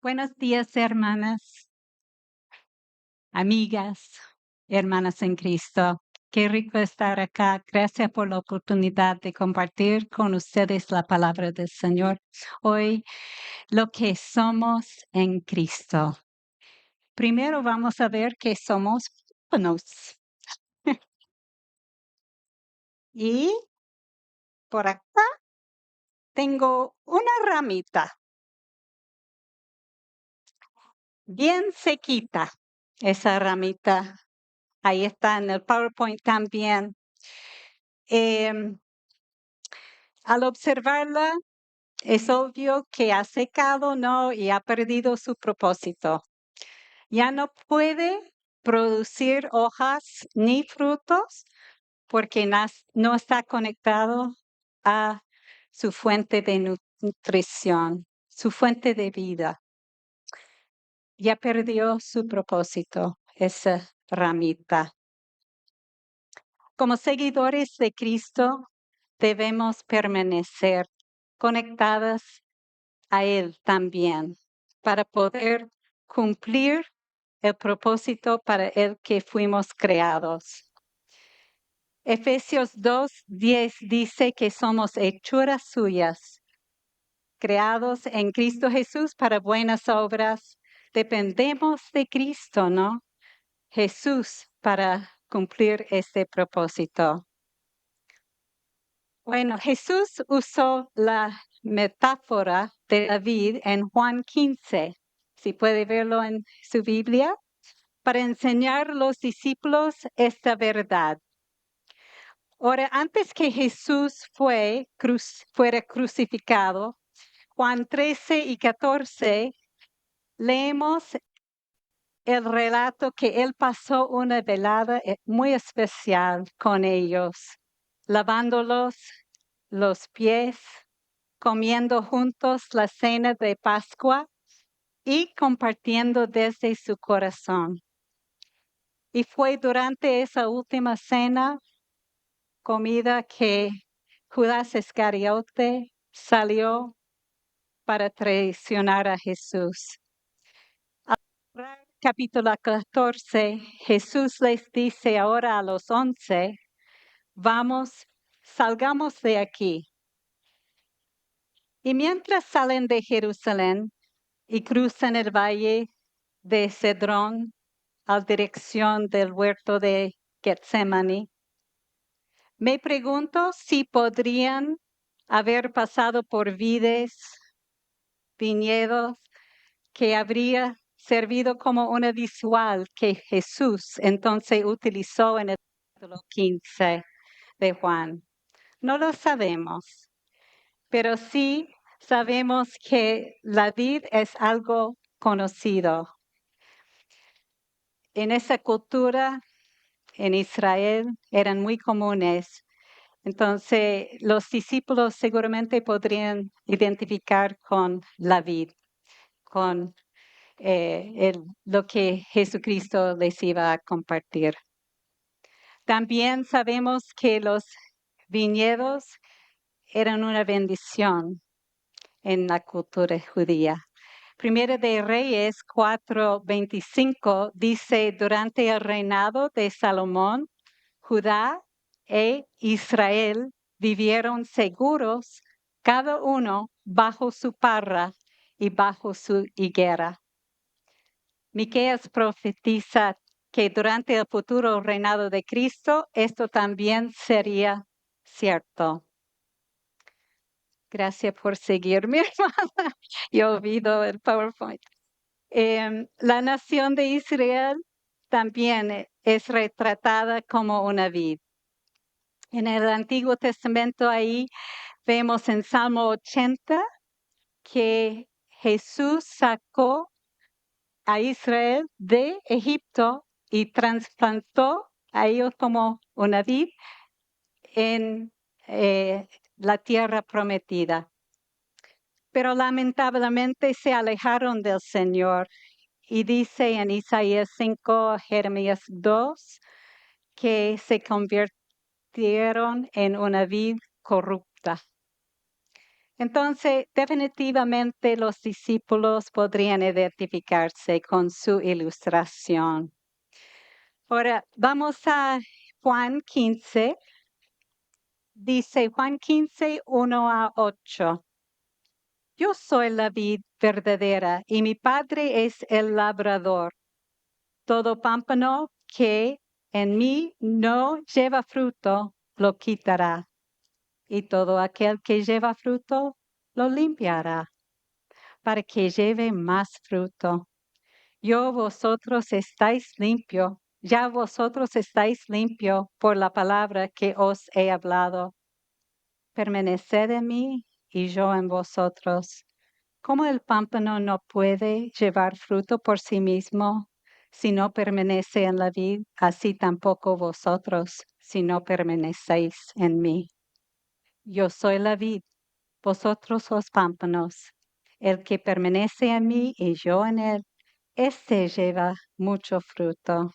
Buenos días, hermanas, amigas, hermanas en Cristo. Qué rico estar acá. Gracias por la oportunidad de compartir con ustedes la palabra del Señor. Hoy, lo que somos en Cristo. Primero vamos a ver que somos buenos. Y por acá tengo una ramita bien sequita. Esa ramita, ahí está en el PowerPoint también. Al observarla, es obvio que ha secado, ¿no? Y ha perdido su propósito. Ya no puede producir hojas ni frutos porque no está conectado a su fuente de nutrición, su fuente de vida. Ya perdió su propósito, esa ramita. Como seguidores de Cristo, debemos permanecer conectadas a Él también, para poder cumplir el propósito para el que fuimos creados. Efesios 2:10 dice que somos hechuras suyas, creados en Cristo Jesús para buenas obras. Dependemos de Cristo, ¿no? Jesús para cumplir este propósito. Bueno, Jesús usó la metáfora de David en Juan 15, si puede verlo en su Biblia, para enseñar a los discípulos esta verdad. Ahora, antes que Jesús fuera crucificado, Juan 13 y 14, leemos el relato que él pasó una velada muy especial con ellos, lavándolos los pies, comiendo juntos la cena de Pascua y compartiendo desde su corazón. Y fue durante esa última cena, comida, que Judas Iscariote salió para traicionar a Jesús. Capítulo 14, Jesús les dice ahora a los 11, vamos, salgamos de aquí. Y mientras salen de Jerusalén y cruzan el valle de Cedrón a dirección del huerto de Getsemaní, me pregunto si podrían haber pasado por viñedos que habría servido como una visual que Jesús entonces utilizó en el capítulo 15 de Juan. No lo sabemos, pero sí sabemos que la vid es algo conocido. En esa cultura, en Israel, eran muy comunes. Entonces, los discípulos seguramente podrían identificar con la vid, con lo que Jesucristo les iba a compartir. También sabemos que los viñedos eran una bendición en la cultura judía. Primera de Reyes 4:25 dice, durante el reinado de Salomón, Judá e Israel vivieron seguros, cada uno bajo su parra y bajo su higuera. Miqueas profetiza que durante el futuro reinado de Cristo, esto también sería cierto. Gracias por seguirme, hermana. Yo olvido el PowerPoint. La nación de Israel también es retratada como una vid. En el Antiguo Testamento ahí vemos en Salmo 80 que Jesús sacó a Israel de Egipto y trasplantó a ellos como una vid en la tierra prometida. Pero lamentablemente se alejaron del Señor. Y dice en Isaías 5, Jeremías 2, que se convirtieron en una vid corrupta. Entonces, definitivamente los discípulos podrían identificarse con su ilustración. Ahora, vamos a Juan 15. Dice Juan 15, 1 a 8. Yo soy la vid verdadera y mi Padre es el labrador. Todo pámpano que en mí no lleva fruto, lo quitará. Y todo aquel que lleva fruto, lo limpiará, para que lleve más fruto. Vosotros estáis limpio, ya vosotros estáis limpio por la palabra que os he hablado. Permaneced en mí y yo en vosotros. Como el pámpano no puede llevar fruto por sí mismo si no permanece en la vid, así tampoco vosotros si no permanecéis en mí. Yo soy la vid, vosotros los pámpanos. El que permanece en mí y yo en él, éste lleva mucho fruto,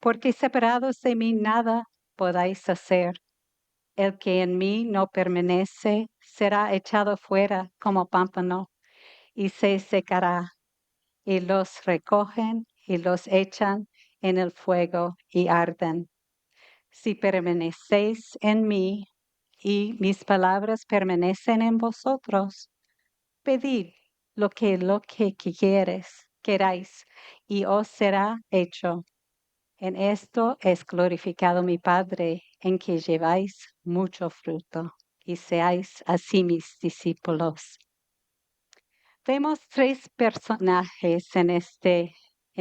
porque separados de mí nada podáis hacer. El que en mí no permanece será echado fuera como pámpano y se secará, y los recogen y los echan en el fuego y arden. Si permanecéis en mí y mis palabras permanecen en vosotros, pedid lo que queráis, y os será hecho. En esto es glorificado mi Padre, en que lleváis mucho fruto y seáis así mis discípulos. Vemos tres personajes en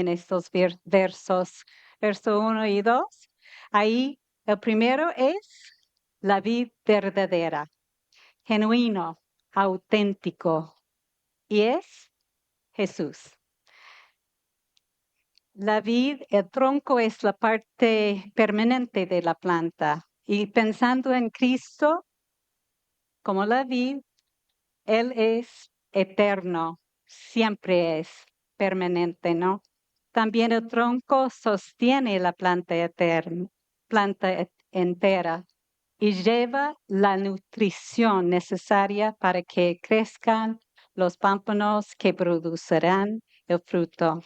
estos versos, verso 1 y 2. Ahí el primero es la vid verdadera, genuino, auténtico, y es Jesús. La vid, el tronco es la parte permanente de la planta. Y pensando en Cristo como la vid, Él es eterno, siempre es permanente, ¿no? También el tronco sostiene la planta eterna, entera y lleva la nutrición necesaria para que crezcan los pámpanos que producirán el fruto.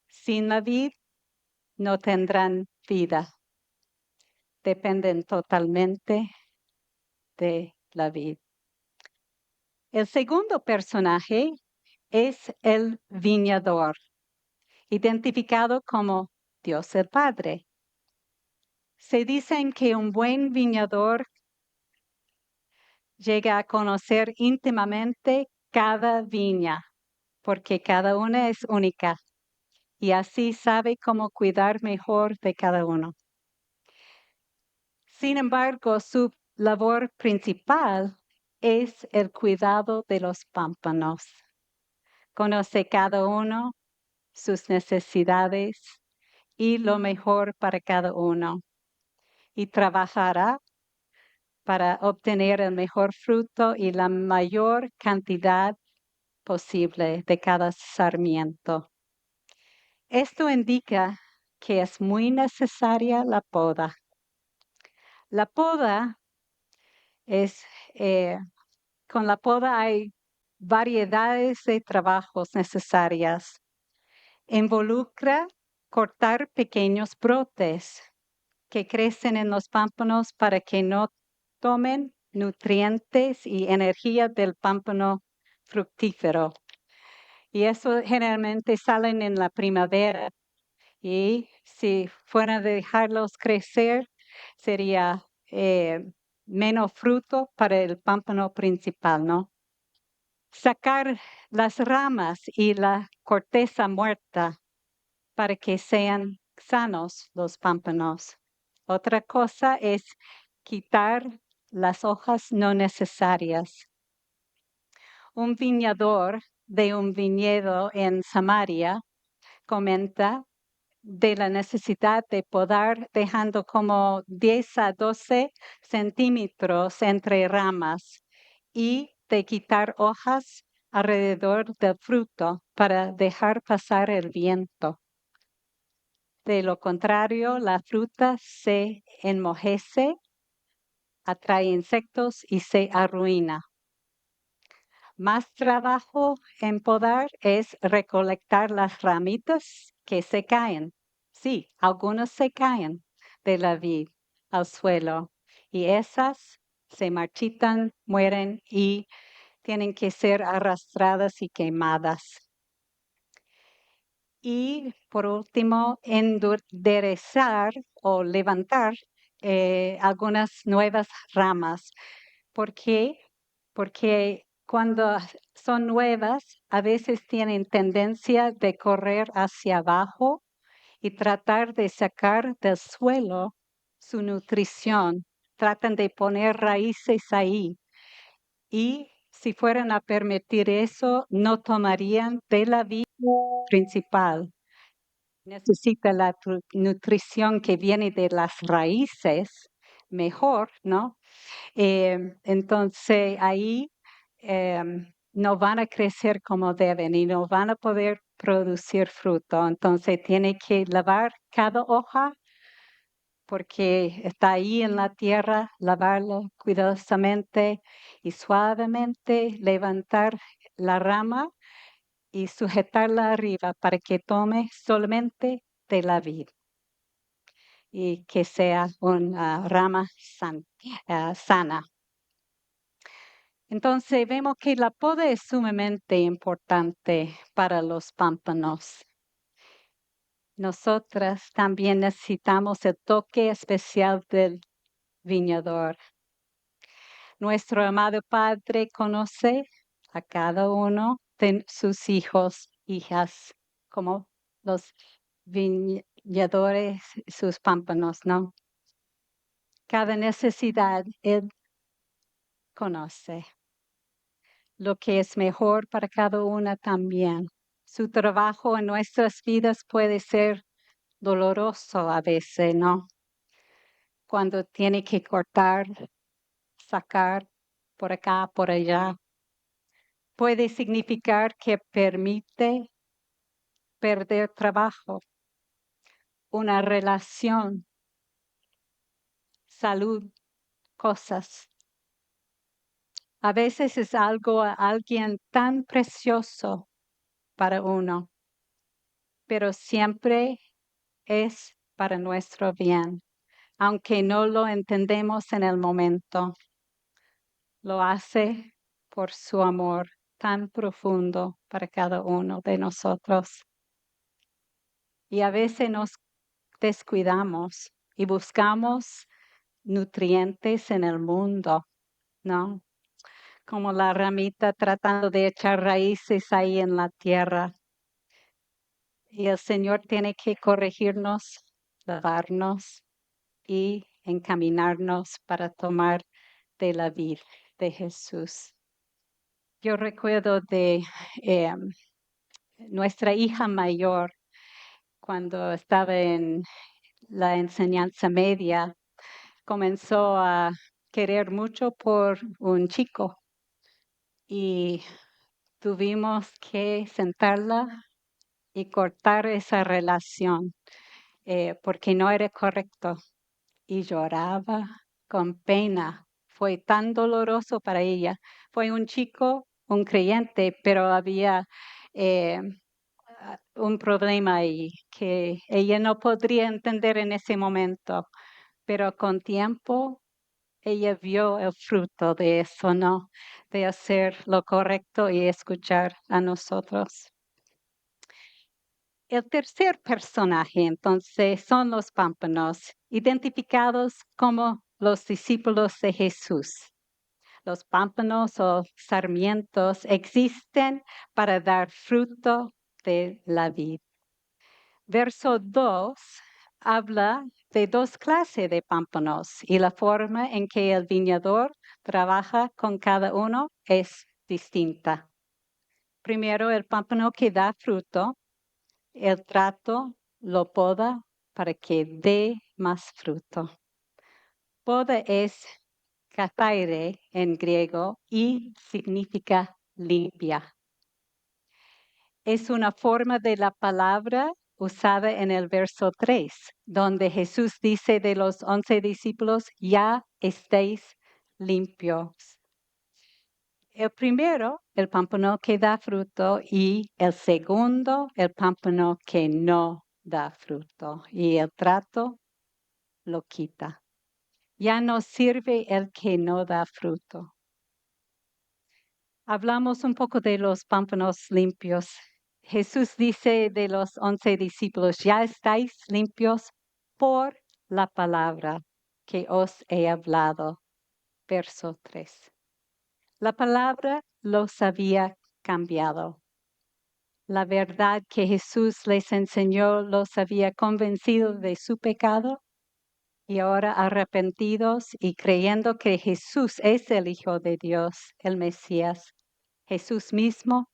Sin la vid no tendrán vida, dependen totalmente de la vid. El segundo personaje es el viñador, identificado como Dios el Padre. Se dicen que un buen viñador llega a conocer íntimamente cada viña, porque cada una es única, y así sabe cómo cuidar mejor de cada uno. Sin embargo, su labor principal es el cuidado de los pámpanos. Conoce cada uno, sus necesidades y lo mejor para cada uno, y trabajará para obtener el mejor fruto y la mayor cantidad posible de cada sarmiento. Esto indica que es muy necesaria la poda. La poda es, con la poda hay variedades de trabajos necesarias. Involucra cortar pequeños brotes que crecen en los pámpanos para que no tomen nutrientes y energía del pámpano fructífero. Y eso generalmente salen en la primavera. Y si fuera a dejarlos crecer, sería menos fruto para el pámpano principal, ¿no? Sacar las ramas y la corteza muerta para que sean sanos los pámpanos. Otra cosa es quitar las hojas no necesarias. Un viñador de un viñedo en Samaria comenta de la necesidad de podar dejando como 10 a 12 centímetros entre ramas y de quitar hojas alrededor del fruto para dejar pasar el viento. De lo contrario, la fruta se enmojece, atrae insectos y se arruina. Más trabajo en podar es recolectar las ramitas que se caen. Sí, algunas se caen de la vid al suelo y esas se marchitan, mueren y tienen que ser arrastradas y quemadas. Y por último, enderezar o levantar algunas nuevas ramas. ¿Por qué? Porque cuando son nuevas, a veces tienen tendencia de correr hacia abajo y tratar de sacar del suelo su nutrición. Tratan de poner raíces ahí. Y si fueran a permitir eso, no tomarían de la vida principal. Necesita la nutrición que viene de las raíces mejor, ¿no? Entonces ahí no van a crecer como deben y no van a poder producir fruto. Entonces tiene que lavar cada hoja porque está ahí en la tierra, lavarlo cuidadosamente y suavemente levantar la rama y sujetarla arriba para que tome solamente de la vid y que sea una rama sana. Entonces vemos que la poda es sumamente importante para los pámpanos. Nosotras también necesitamos el toque especial del viñador. Nuestro amado Padre conoce a cada uno de sus hijos, hijas, como los viñadores, sus pámpanos, ¿no? Cada necesidad Él conoce. Lo que es mejor para cada una también. Su trabajo en nuestras vidas puede ser doloroso a veces, ¿no? Cuando tiene que cortar, sacar por acá, por allá. Puede significar que permite perder trabajo, una relación, salud, cosas. A veces es alguien tan precioso para uno, pero siempre es para nuestro bien, aunque no lo entendemos en el momento. Lo hace por su amor tan profundo para cada uno de nosotros. Y a veces nos descuidamos y buscamos nutrientes en el mundo, ¿no? Como la ramita tratando de echar raíces ahí en la tierra. Y el Señor tiene que corregirnos, lavarnos y encaminarnos para tomar de la vida de Jesús. Yo recuerdo de nuestra hija mayor cuando estaba en la enseñanza media, comenzó a querer mucho por un chico y tuvimos que sentarla y cortar esa relación porque no era correcto y lloraba con pena. Fue tan doloroso para ella. Fue un chico, un creyente, pero había un problema ahí que ella no podría entender en ese momento, pero con tiempo ella vio el fruto de eso, ¿no? De hacer lo correcto y escuchar a nosotros. El tercer personaje, entonces, son los pámpanos, identificados como los discípulos de Jesús. Los pámpanos o sarmientos existen para dar fruto de la vid. Verso 2 habla de dos clases de pámpanos y la forma en que el viñador trabaja con cada uno es distinta. Primero, el pámpano que da fruto, el trato lo poda para que dé más fruto. Poda es kataire en griego y significa limpia. Es una forma de la palabra usada en el verso 3, donde Jesús dice de los 11 discípulos, ya estéis limpios. El primero, el pámpano que da fruto, y el segundo, el pámpano que no da fruto. Y el trato lo quita. Ya no sirve el que no da fruto. Hablamos un poco de los pámpanos limpios. Jesús dice de los 11 discípulos, ya estáis limpios por la palabra que os he hablado. Verso 3. La palabra los había cambiado. La verdad que Jesús les enseñó los había convencido de su pecado y ahora arrepentidos y creyendo que Jesús es el Hijo de Dios, el Mesías, Jesús mismo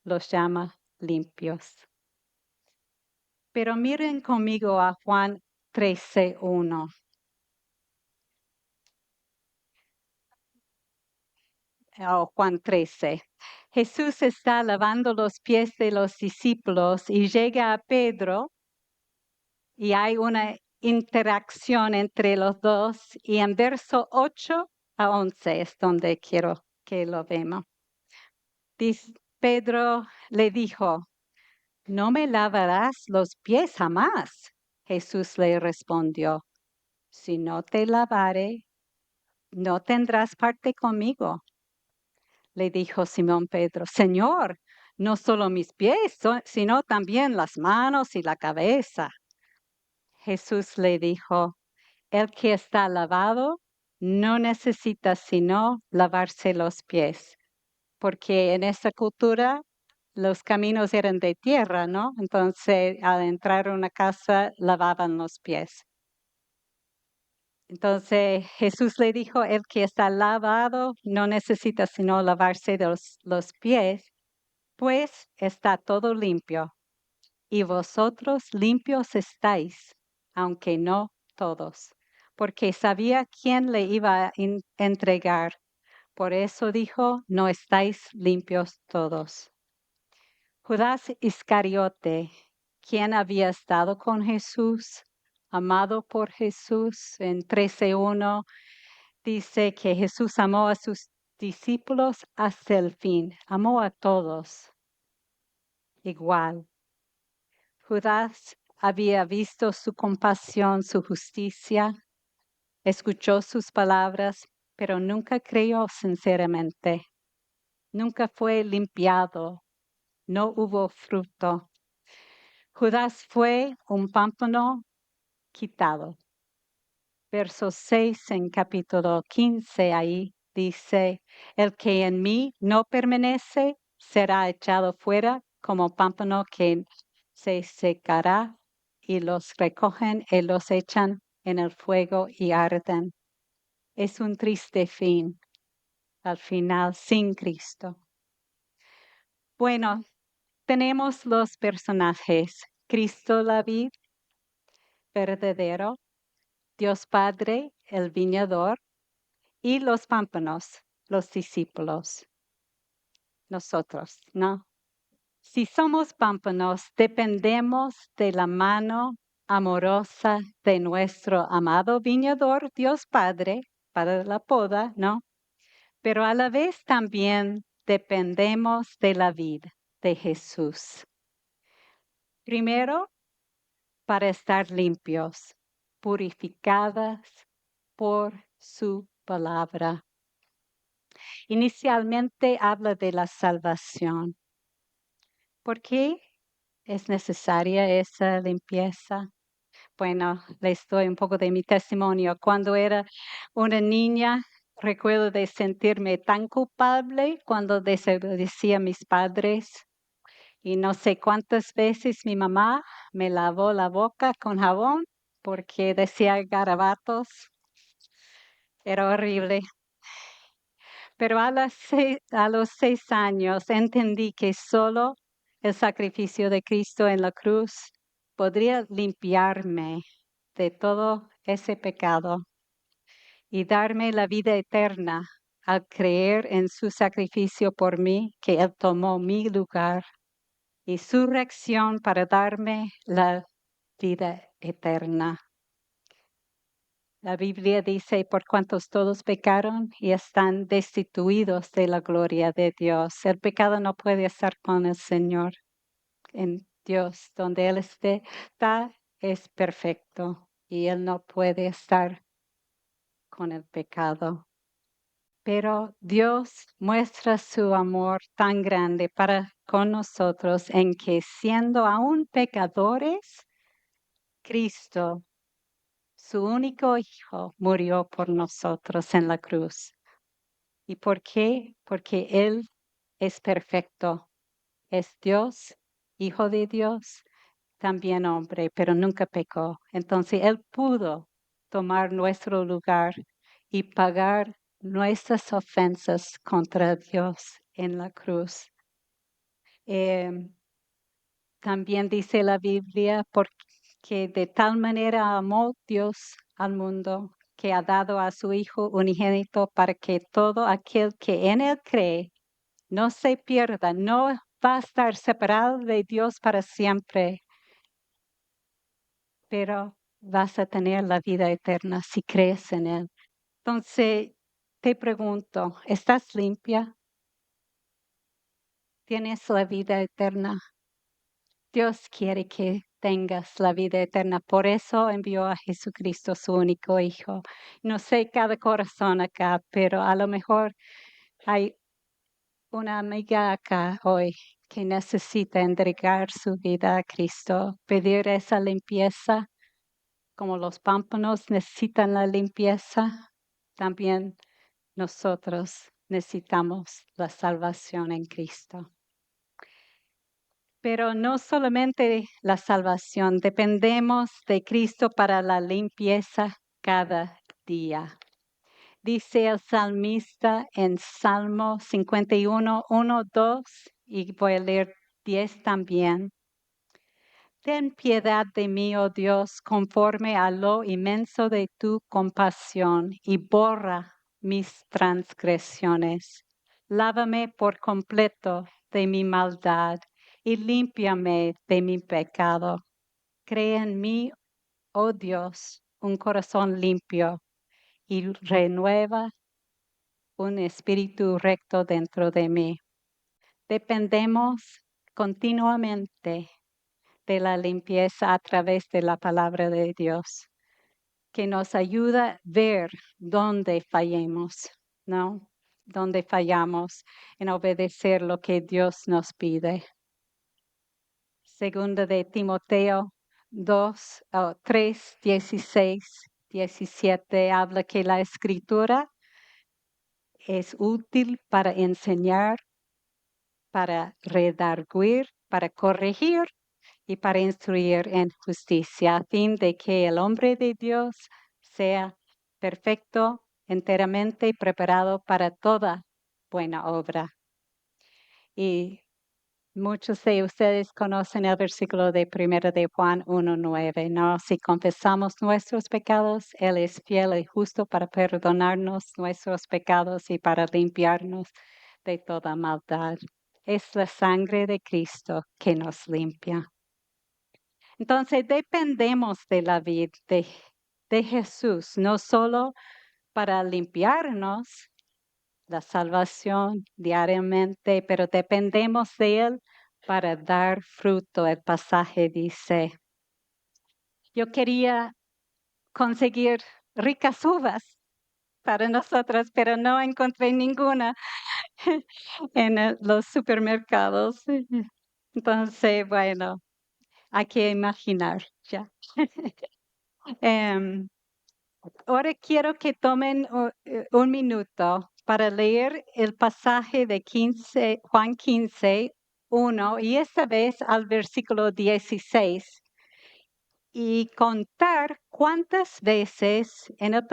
los llama limpios. Pero miren conmigo a Juan 13:1. Juan 13. Jesús está lavando los pies de los discípulos y llega a Pedro y hay una interacción entre los dos y en verso 8 a 11 es donde quiero que lo veamos. Pedro le dijo, no me lavarás los pies jamás. Jesús le respondió, si no te lavare, no tendrás parte conmigo. Le dijo Simón Pedro, Señor, no solo mis pies, sino también las manos y la cabeza. Jesús le dijo, el que está lavado no necesita sino lavarse los pies, porque en esa cultura los caminos eran de tierra, ¿no? Entonces, al entrar a una casa, lavaban los pies. Entonces Jesús le dijo, el que está lavado no necesita sino lavarse los pies, pues está todo limpio. Y vosotros limpios estáis, aunque no todos, porque sabía quién le iba a entregar. Por eso dijo, no estáis limpios todos. Judas Iscariote, quien había estado con Jesús, amado por Jesús, en 13:1, dice que Jesús amó a sus discípulos hasta el fin, amó a todos igual. Judas había visto su compasión, su justicia, escuchó sus palabras, pero nunca creyó sinceramente. Nunca fue limpiado, no hubo fruto. Judas fue un pámpano quitado. Verso 6 en capítulo 15 ahí dice, el que en mí no permanece será echado fuera como pámpano que se secará y los recogen y los echan en el fuego y arden. Es un triste fin, al final sin Cristo. Bueno, tenemos los personajes. Cristo la vid verdadero, Dios Padre, el viñador, y los pámpanos, los discípulos, nosotros, ¿no? Si somos pámpanos, dependemos de la mano amorosa de nuestro amado viñador, Dios Padre, para la poda, ¿no? Pero a la vez también dependemos de la vida de Jesús. Primero, para estar limpios, purificadas por su palabra. Inicialmente habla de la salvación. ¿Por qué es necesaria esa limpieza? Bueno, les doy un poco de mi testimonio. Cuando era una niña, recuerdo de sentirme tan culpable cuando desobedecía a mis padres. Y no sé cuántas veces mi mamá me lavó la boca con jabón porque decía garabatos. Era horrible. Pero a los 6 años entendí que solo el sacrificio de Cristo en la cruz podría limpiarme de todo ese pecado y darme la vida eterna al creer en su sacrificio por mí, que Él tomó mi lugar, y su reacción para darme la vida eterna. La Biblia dice, por cuantos todos pecaron y están destituidos de la gloria de Dios. El pecado no puede estar con el Señor. En Dios, donde Él está, es perfecto y Él no puede estar con el pecado. Pero Dios muestra su amor tan grande para con nosotros en que siendo aún pecadores, Cristo, su único Hijo, murió por nosotros en la cruz. ¿Y por qué? Porque Él es perfecto, es Dios, Hijo de Dios, también hombre, pero nunca pecó. Entonces Él pudo tomar nuestro lugar y pagar nuestras ofensas contra Dios en la cruz. Em, También dice la Biblia, porque de tal manera amó Dios al mundo, que ha dado a su Hijo unigénito para que todo aquel que en Él cree no se pierda, no va a estar separado de Dios para siempre, pero vas a tener la vida eterna si crees en Él. Entonces, te pregunto, ¿estás limpia? ¿Tienes la vida eterna? Dios quiere que tengas la vida eterna. Por eso envió a Jesucristo, su único Hijo. No sé cada corazón acá, pero a lo mejor hay una amiga acá hoy que necesita entregar su vida a Cristo, pedir esa limpieza, como los pámpanos necesitan la limpieza, también nosotros necesitamos la salvación en Cristo. Pero no solamente la salvación, dependemos de Cristo para la limpieza cada día. Dice el salmista en Salmo 51, 1, 2, y voy a leer 10 también. Ten piedad de mí, oh Dios, conforme a lo inmenso de tu compasión, y borra mis transgresiones. Lávame por completo de mi maldad y límpiame de mi pecado. Crea en mí, oh Dios, un corazón limpio y renueva un espíritu recto dentro de mí. Dependemos continuamente de la limpieza a través de la palabra de Dios, que nos ayuda a ver dónde fallemos, ¿no? Dónde fallamos en obedecer lo que Dios nos pide. Segunda de Timoteo 3, 16, 17 habla que la escritura es útil para enseñar, para redarguir, para corregir y para instruir en justicia, a fin de que el hombre de Dios sea perfecto, enteramente preparado para toda buena obra. Y muchos de ustedes conocen el versículo de 1 de Juan 1:9, ¿no? Si confesamos nuestros pecados, Él es fiel y justo para perdonarnos nuestros pecados y para limpiarnos de toda maldad. Es la sangre de Cristo que nos limpia. Entonces dependemos de la vida de Jesús, no solo para limpiarnos la salvación diariamente, pero dependemos de Él para dar fruto. El pasaje dice, yo quería conseguir ricas uvas para nosotras, pero no encontré ninguna en los supermercados. Entonces, bueno, hay que imaginar ya. Em, Ahora quiero que tomen un minuto para leer el pasaje de Juan 15, 1, y esta vez al versículo 16, y contar cuántas veces en el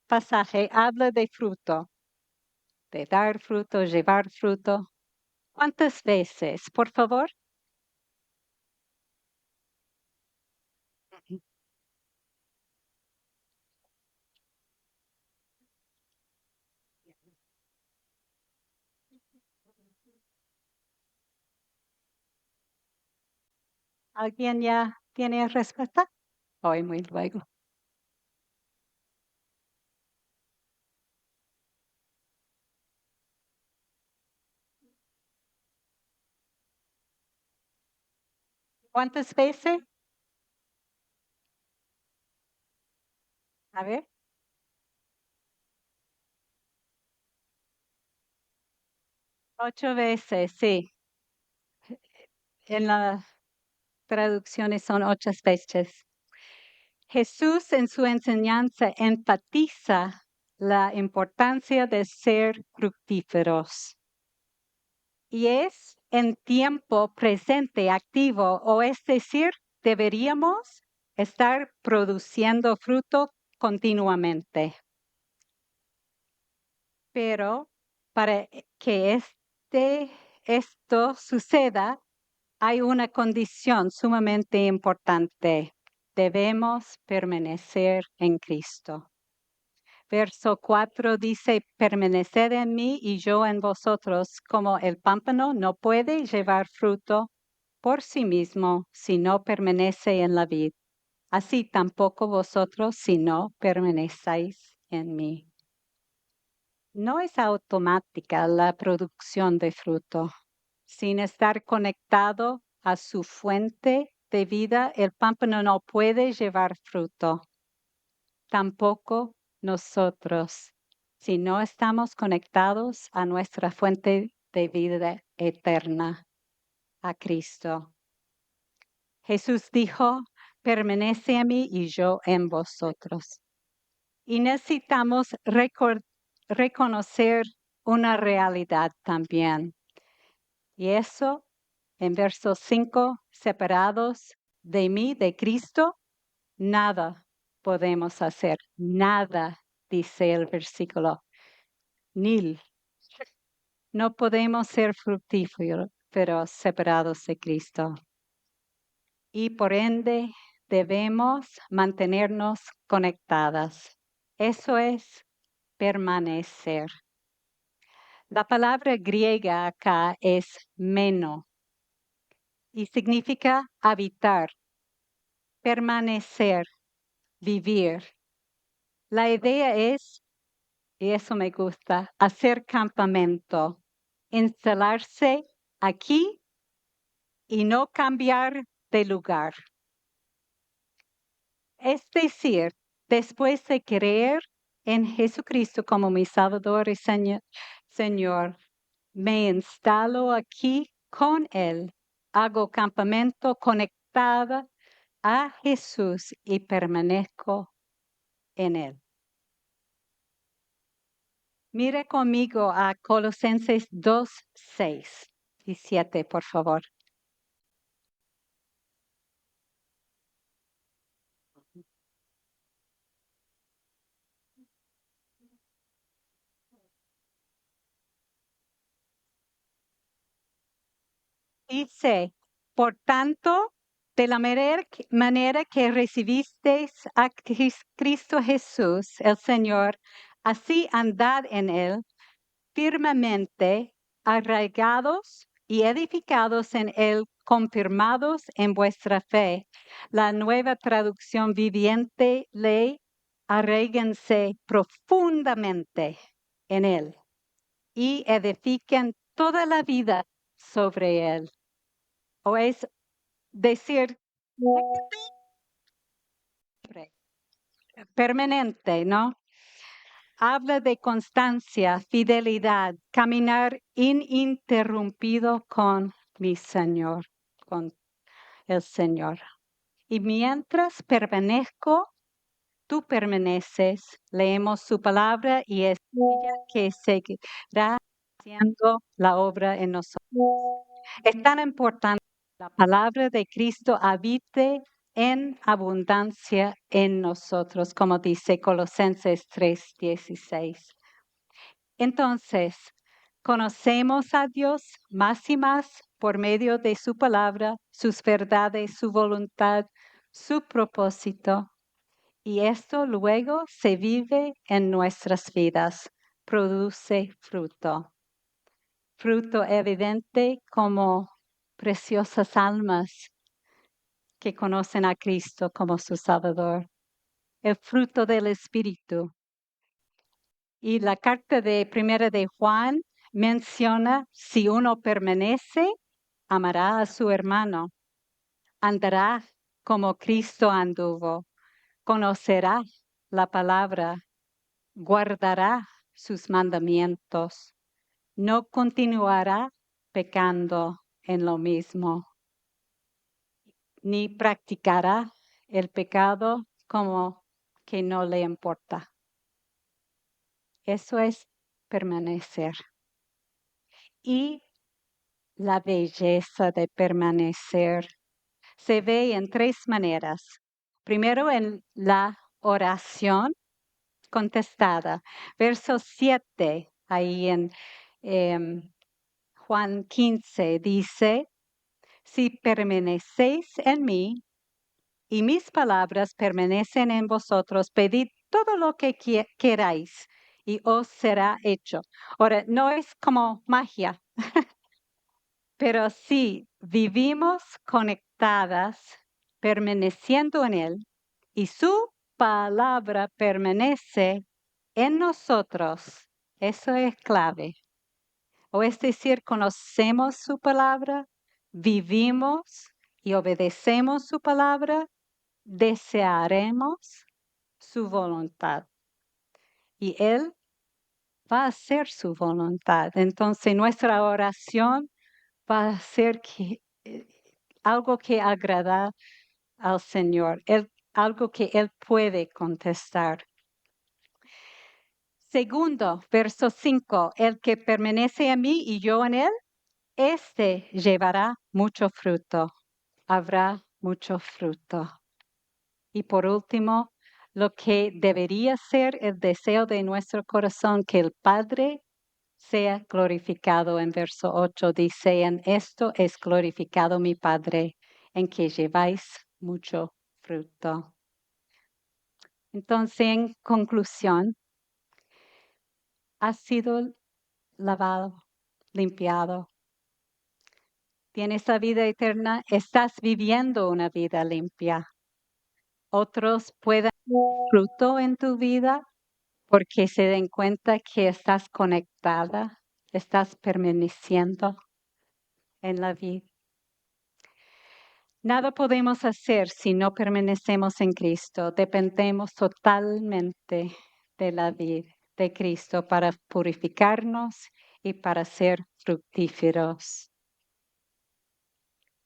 pasaje habla de fruto, de dar fruto, llevar fruto. ¿Cuántas veces, por favor? ¿Alguien ya tiene respuesta? Hoy muy luego. ¿Cuántas veces? A ver. 8 veces, sí. En las traducciones son 8 veces. Jesús en su enseñanza enfatiza la importancia de ser fructíferos. Y es en tiempo presente activo, o es decir, deberíamos estar produciendo fruto continuamente. Pero para que esto suceda, hay una condición sumamente importante. Debemos permanecer en Cristo. Verso 4 dice, permaneced en mí y yo en vosotros, como el pámpano no puede llevar fruto por sí mismo si no permanece en la vid. Así tampoco vosotros si no permanecéis en mí. No es automática la producción de fruto. Sin estar conectado a su fuente de vida, el pámpano no puede llevar fruto. Tampoco nosotros, si no estamos conectados a nuestra fuente de vida eterna, a Cristo. Jesús dijo, permanece en mí y yo en vosotros. Y necesitamos reconocer una realidad también. Y eso, en verso 5, separados de mí, de Cristo, nada podemos hacer. Nada, dice el versículo. Nil. No podemos ser fructíferos, pero separados de Cristo. Y por ende, debemos mantenernos conectadas. Eso es permanecer. La palabra griega acá es meno y significa habitar, permanecer, vivir. La idea es, y eso me gusta, hacer campamento, instalarse aquí y no cambiar de lugar. Es decir, después de creer en Jesucristo como mi Salvador y Señor, me instalo aquí con Él, hago campamento conectada a Jesús y permanezco en Él. Mire conmigo a Colosenses 2, 6 y 7, por favor. Dice, por tanto, de la manera que recibisteis a Cristo Jesús, el Señor, así andad en Él, firmemente arraigados y edificados en Él, confirmados en vuestra fe. La nueva traducción viviente lee, arraíguense profundamente en Él y edifiquen toda la vida sobre Él. O es decir, permanente, ¿no? Habla de constancia, fidelidad, caminar ininterrumpido con mi Señor, con el Señor. Y mientras permanezco, tú permaneces, leemos su palabra y es ella que seguirá haciendo la obra en nosotros. Es tan importante que la palabra de Cristo habite en abundancia en nosotros, como dice Colosenses 3:16. Entonces, conocemos a Dios más y más por medio de su palabra, sus verdades, su voluntad, su propósito. Y esto luego se vive en nuestras vidas, produce fruto. Fruto evidente como preciosas almas que conocen a Cristo como su Salvador. El fruto del Espíritu. Y la carta de Primera de Juan menciona, si uno permanece, amará a su hermano. andará como Cristo anduvo, conocerá la palabra, guardará sus mandamientos, no continuará pecando en lo mismo, ni practicará el pecado como que no le importa. Eso es permanecer. Y la belleza de permanecer se ve en 3 maneras. Primero, en la oración contestada. Verso 7, ahí en Juan 15, dice, si permanecéis en mí y mis palabras permanecen en vosotros, pedid todo lo que queráis y os será hecho. Ahora, no es como magia, pero sí vivimos conectadas, permaneciendo en Él, y su palabra permanece en nosotros. Eso es clave. O es decir, conocemos su palabra, vivimos y obedecemos su palabra, desearemos su voluntad. Y Él va a hacer su voluntad. Entonces nuestra oración va a ser algo que agrada al Señor, algo que Él puede contestar. Segundo, verso 5, el que permanece en mí y yo en Él, este llevará mucho fruto, habrá mucho fruto. Y por último, lo que debería ser el deseo de nuestro corazón, que el Padre sea glorificado. En verso 8 dice, en esto es glorificado mi Padre, en que lleváis mucho fruto. Entonces, en conclusión, has sido lavado, limpiado. Tienes la vida eterna, estás viviendo una vida limpia. Otros puedan fruto en tu vida porque se den cuenta que estás conectada, estás permaneciendo en la vida. Nada podemos hacer si no permanecemos en Cristo. Dependemos totalmente de la vida de Cristo para purificarnos y para ser fructíferos.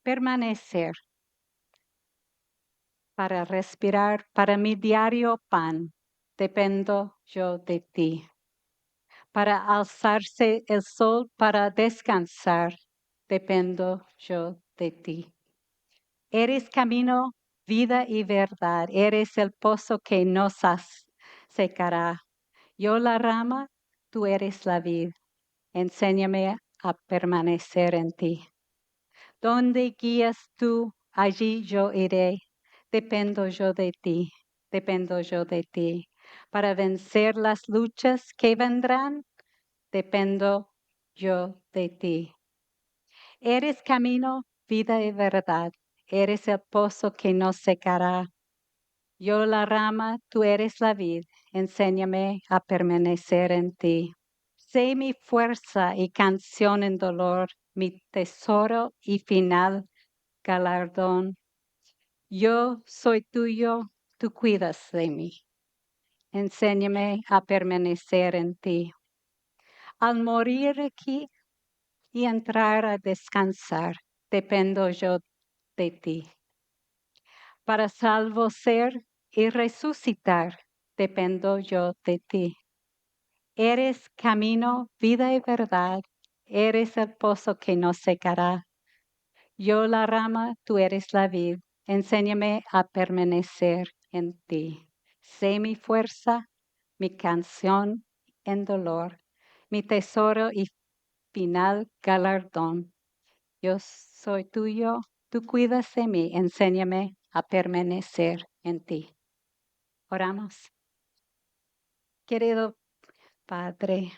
Permanecer para respirar, para mi diario pan, dependo yo de ti. Para alzarse el sol, para descansar, dependo yo de ti. Eres camino, vida y verdad. Eres el pozo que no secará. Yo la rama, tú eres la vid. Enséñame a permanecer en ti. Donde guías tú, allí yo iré. Dependo yo de ti. Dependo yo de ti. Para vencer las luchas que vendrán, dependo yo de ti. Eres camino, vida y verdad. Eres el pozo que no secará. Yo la rama, tú eres la vid. Enséñame a permanecer en ti. Sé mi fuerza y canción en dolor, mi tesoro y final galardón. Yo soy tuyo, tú cuidas de mí. Enséñame a permanecer en ti. Al morir aquí y entrar a descansar, dependo yo de ti. Para salvo ser y resucitar, dependo yo de ti. Eres camino, vida y verdad. Eres el pozo que no secará. Yo la rama, tú eres la vid. Enséñame a permanecer en ti. Sé mi fuerza, mi canción en dolor, mi tesoro y final galardón. Yo soy tuyo, tú cuidas de mí, enséñame a permanecer en ti. Oramos. Querido Padre,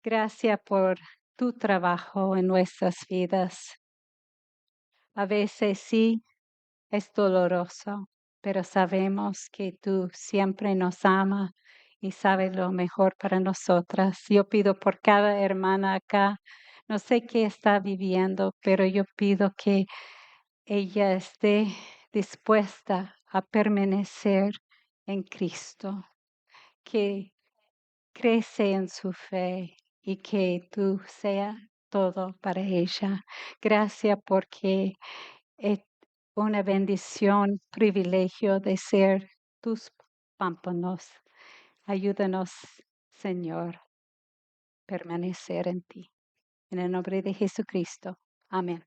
gracias por tu trabajo en nuestras vidas. A veces sí es doloroso, pero sabemos que tú siempre nos amas y sabes lo mejor para nosotras. Yo pido por cada hermana acá, No sé qué está viviendo, pero yo pido que ella esté dispuesta a permanecer en Cristo, que crece en su fe y que tú sea todo para ella. Gracias porque es una bendición, privilegio de ser tus pámpanos. Ayúdanos, Señor, permanecer en ti. En el nombre de Jesucristo. Amén.